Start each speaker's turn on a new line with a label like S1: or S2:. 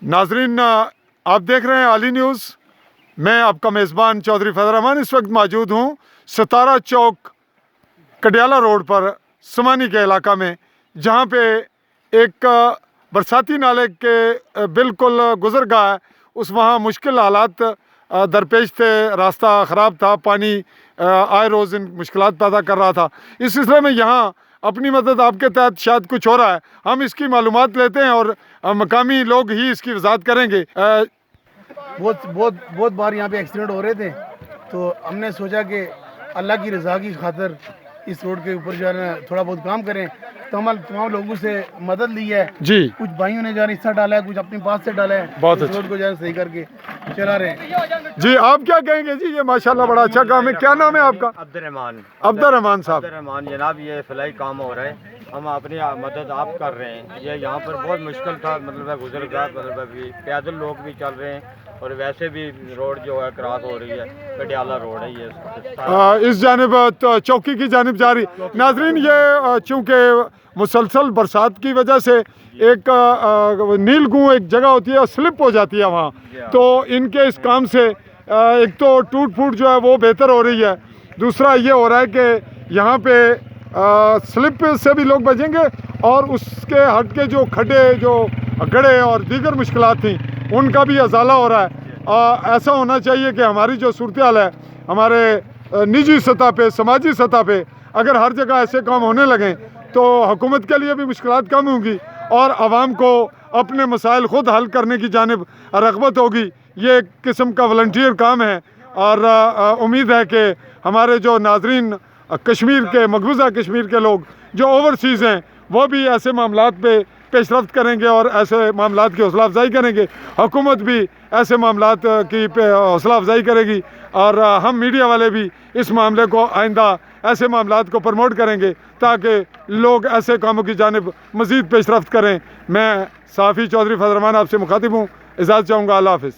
S1: नाजरीन, आप देख रहे हैं आली न्यूज़। मैं आपका मेज़बान चौधरी फजल रहमान इस वक्त मौजूद हूँ सतारा चौक कडियाला रोड पर समानी के इलाका में, जहाँ पे एक बरसाती नाले के बिल्कुल गुजरगाह है। उस वहाँ मुश्किल हालात दरपेश थे, रास्ता ख़राब था, पानी आए रोज़ इन मुश्किलात पैदा कर रहा था। इस सिलसिले में यहाँ अपनी मदद आपके तहत शायद कुछ हो रहा है, हम इसकी मालूमात लेते हैं और मकामी लोग ही इसकी वजाहत करेंगे।
S2: बहुत बार यहाँ पे एक्सीडेंट हो रहे थे, तो हमने सोचा कि अल्लाह की रज़ा की खातिर इस रोड के ऊपर जो है ना थोड़ा बहुत काम करें। तो हम तमाम लोगों से मदद ली है
S1: जी।
S2: कुछ भाइयों ने जो है हिस्सा डाला है, कुछ अपने पास से डाला है।
S1: बहुत
S2: इस रोड को जो है सही करके चला रहे हैं।
S1: जी, आप क्या कहेंगे जी? ये माशाल्लाह बड़ा अच्छा काम है। क्या नाम है आपका? अब्दुर्रहमान साहब।
S3: अब्दुर्रहमान जनाब, ये फलाई काम हो रहा है, हम अपनी मदद आप कर रहे हैं। ये यहाँ पर बहुत मुश्किल था, मतलब गुजरगाह, मतलब अभी पैदल लोग भी चल रहे हैं और वैसे भी रोड जो है क्रॉस हो रही है, कडियाला रोड है ये।
S1: इस जानिब तो चौकी की जानिब जा रही। नाजरीन, ये चूँकि मुसलसल बरसात की वजह से एक नीलगू एक जगह होती है, स्लिप हो जाती है वहाँ, तो इनके इस काम से एक तो टूट फूट जो है वो बेहतर हो रही है, दूसरा ये हो रहा है कि यहाँ पे स्लिप से भी लोग बचेंगे और उसके हट के जो खड्डे, जो गड्ढे और दीगर मुश्किलात थी, उनका भी अजाला हो रहा है। ऐसा होना चाहिए कि हमारी जो सूरत हाल है, हमारे निजी सतह पे, समाजी सतह पे अगर हर जगह ऐसे काम होने लगें तो हुकूमत के लिए भी मुश्किलात कम होंगी और आवाम को अपने मसाइल ख़ुद हल करने की जानिब रग़बत होगी। ये एक किस्म का वॉलंटियर काम है और उम्मीद है कि हमारे जो नाजरीन कश्मीर के, मकबूजा कश्मीर के लोग जो ओवरसीज़ हैं, वो भी ऐसे मामलात पे पेशरफ्त करेंगे और ऐसे मामलात की हौसला अफजाई करेंगे। हुकूमत भी ऐसे मामलात की हौसला अफजाई करेगी और हम मीडिया वाले भी इस मामले को आइंदा ऐसे मामलात को प्रमोट करेंगे ताकि लोग ऐसे कामों की जानिब मज़ीद पेशरफ्त करें। मैं साफ़ी चौधरी फजल रहमान आपसे मुखातिब हूँ, इजाज़त चाहूँगा। अल्लाह हाफ़िज़।